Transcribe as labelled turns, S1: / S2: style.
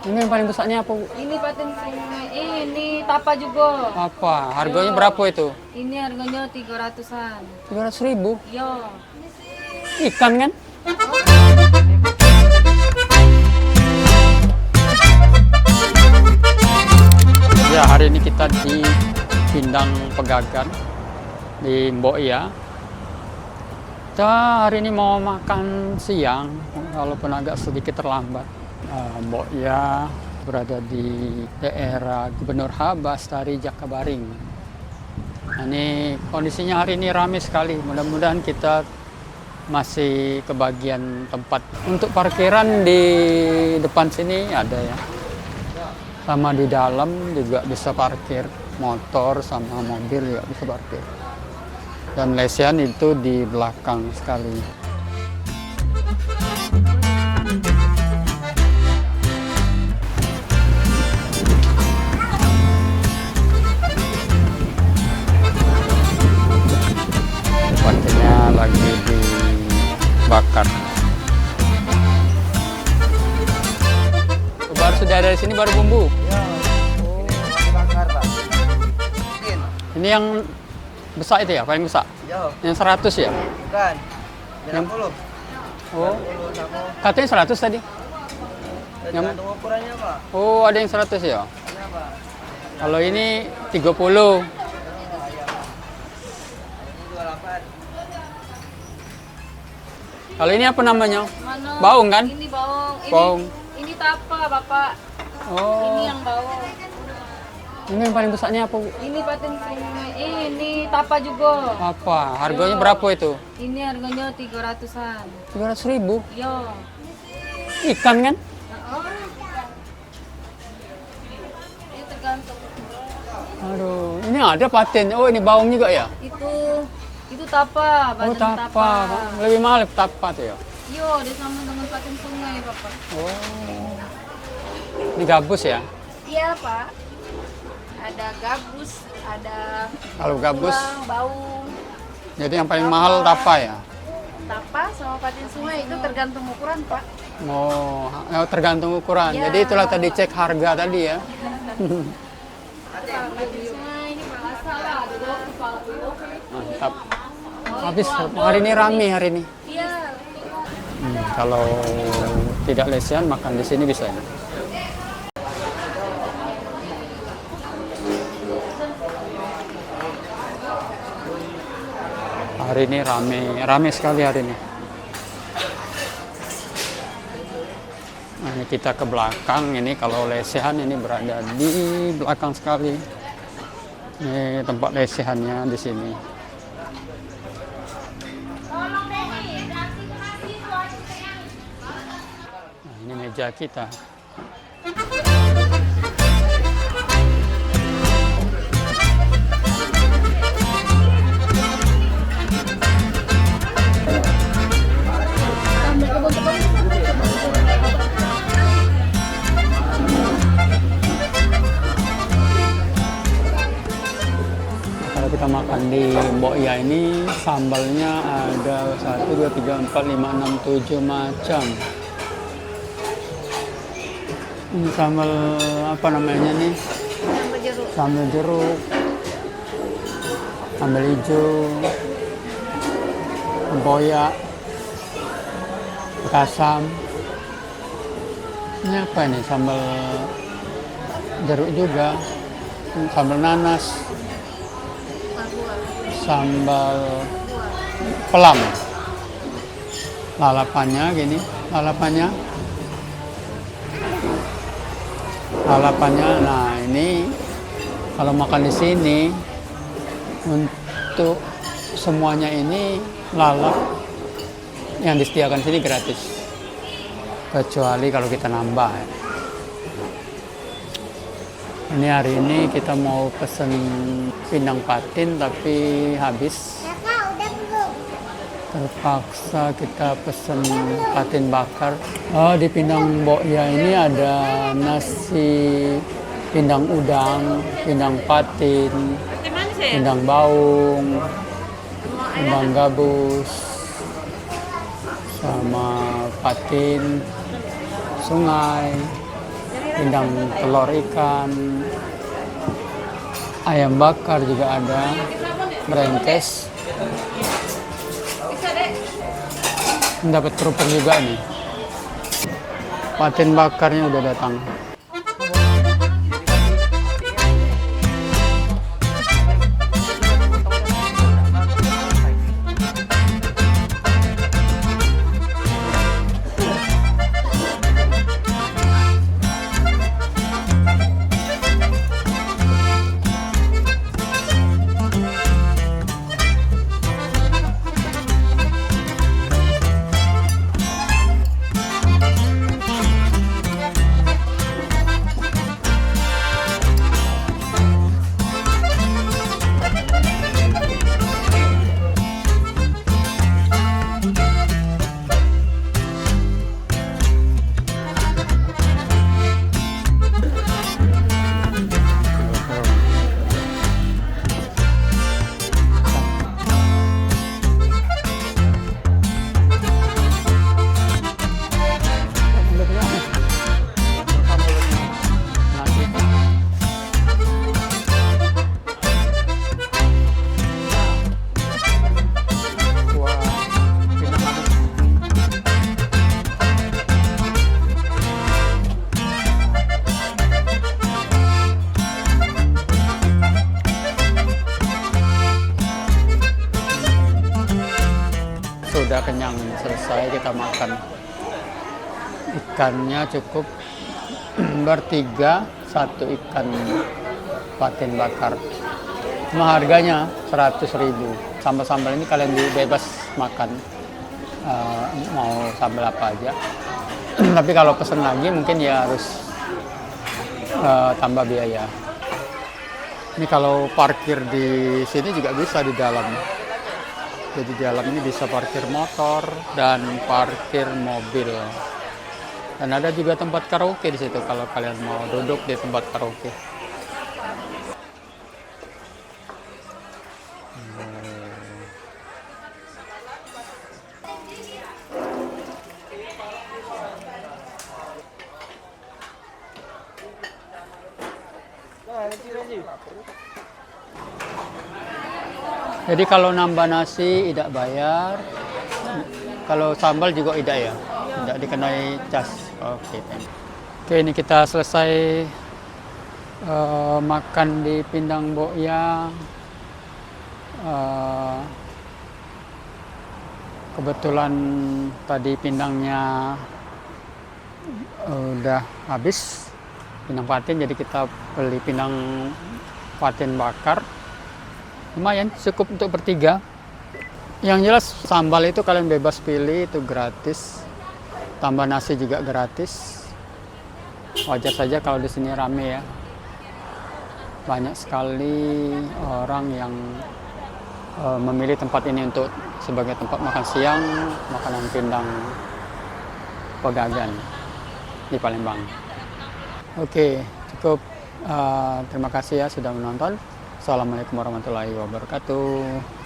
S1: Ini yang paling besarnya apa, Bu?
S2: Ini patin sungai. Ini tapa juga.
S1: Apa? Harganya berapa itu?
S2: Ini harganya 300-an.
S1: 300.000.
S2: Yo.
S1: Ikan kan? Ya, hari ini kita di Pindang Pegagan di Mbok Ya. Kita hari ini mau makan siang, walaupun agak sedikit terlambat. Mbok Ya berada di daerah Gubernur H. Bastari Jakabaring. Nah, ini kondisinya hari ini ramai sekali. Mudah-mudahan kita masih kebagian tempat. Untuk parkiran di depan sini ada ya. Sama di dalam juga bisa parkir motor sama mobil juga bisa parkir. Dan lesehan itu di belakang sekali. Parkirnya lagi dibakar. Baru sudah dari sini baru bumbu.
S3: Ya, ini dibakar, Pak. Mungkin.
S1: Ini yang besar itu ya, paling besar.
S3: Yo,
S1: Yang 100 ya?
S3: bukan. 90.
S1: Oh,
S3: 90 sama.
S1: katanya 100 tadi.
S3: Tergantung ukurannya, Pak.
S1: Oh, ada yang 100 ya?
S3: Ini apa?
S1: Kalau ini 30.
S3: Ini 28.
S1: Kalau ini apa namanya?
S2: Mana?
S1: Baung kan?
S2: Ini baung.
S1: Baung.
S2: Ini tapa, Bapak. Ini
S1: Oh,
S2: yang baung.
S1: ini yang paling besarnya apa, Bu?
S2: Ini patin sungai. Ini tapa juga.
S1: Apa? Harganya berapa itu?
S2: Ini harganya 300-an.
S1: 300.000.
S2: Yo.
S1: Ikan kan?
S2: Ini tergantung.
S1: Aduh, ini ada paten. Oh, ini baung juga ya?
S2: Itu tapa,
S1: Oh,
S2: badan
S1: tapa. Lebih mahal tapa tuh ya?
S2: Yo, dia sama dengan patin sungai, Bapak.
S1: Oh. Ini gabus ya?
S2: Iya, Pak. Ada gabus, ada
S1: Kalau gabus,
S2: tulang, baung,
S1: jadi yang paling mahal tapa ya?
S2: tapa sama patin sungai itu tergantung ukuran, Pak.
S1: Oh, tergantung ukuran.
S2: Ya.
S1: Jadi itulah tadi cek harga tadi ya.
S2: Patin sungai ini berasa lah, duduk kepala duduk.
S1: Mantap. Habis hari ini rame hari ini.
S2: Iya.
S1: Kalau tidak lesehan makan di sini bisa ya. Hari ini rame sekali hari ini. Nah, ini kita ke belakang ini kalau lesehan ini berada di belakang sekali. Ini tempat lesehannya di sini. Nah, ini meja kita. Kalau kita makan di Mbok Ya ini sambalnya ada 1, 2, 3, 4, 5, 6, 7 macam. Ini sambal apa namanya nih?
S2: Sambal jeruk.
S1: Sambal jeruk, sambal hijau, tempoyak, kasam. Ini apa nih? Sambal jeruk juga, sambal nanas, sambal pelam. Lalapannya gini, lalapannya. Nah ini kalau makan di sini untuk semuanya ini lalap yang disediakan sini gratis, kecuali kalau kita nambah ya. Ini hari ini kita mau pesen pindang patin tapi habis. Terpaksa kita pesen patin bakar. Oh, di Pindang Mbok Ya ini ada nasi pindang udang, pindang patin, pindang baung, pindang gabus, sama patin sungai, pindang telur ikan, ayam bakar juga ada, brengkes. Dapat kerupuk juga nih. Patin bakarnya udah datang. Sudah kenyang, selesai kita makan. Ikannya cukup bertiga, satu ikan patin bakar. Cuma harganya 100.000. Sambal-sambal ini kalian bebas makan, mau sambal apa aja. Tapi kalau pesen lagi mungkin ya harus tambah biaya. Ini kalau parkir di sini juga bisa di dalam. Jadi di dalam ini bisa parkir motor dan parkir mobil. Dan ada juga tempat karaoke di situ kalau kalian mau duduk di tempat karaoke. Jadi kalau nambah nasi tidak bayar, kalau sambal juga tidak ya, tidak dikenai cas. Oke, Oke, ini kita selesai makan di Pindang Mbokya. Kebetulan tadi pindangnya udah habis, pindang patin, jadi kita beli pindang patin bakar. Lumayan, cukup untuk bertiga. Yang jelas sambal itu kalian bebas pilih, itu gratis. Tambah nasi juga gratis. Wajar saja kalau di sini rame ya. Banyak sekali orang yang memilih tempat ini untuk sebagai tempat makan siang, makanan pindang Pegagan di Palembang. Oke, cukup. Terima kasih ya sudah menonton. Assalamualaikum warahmatullahi wabarakatuh.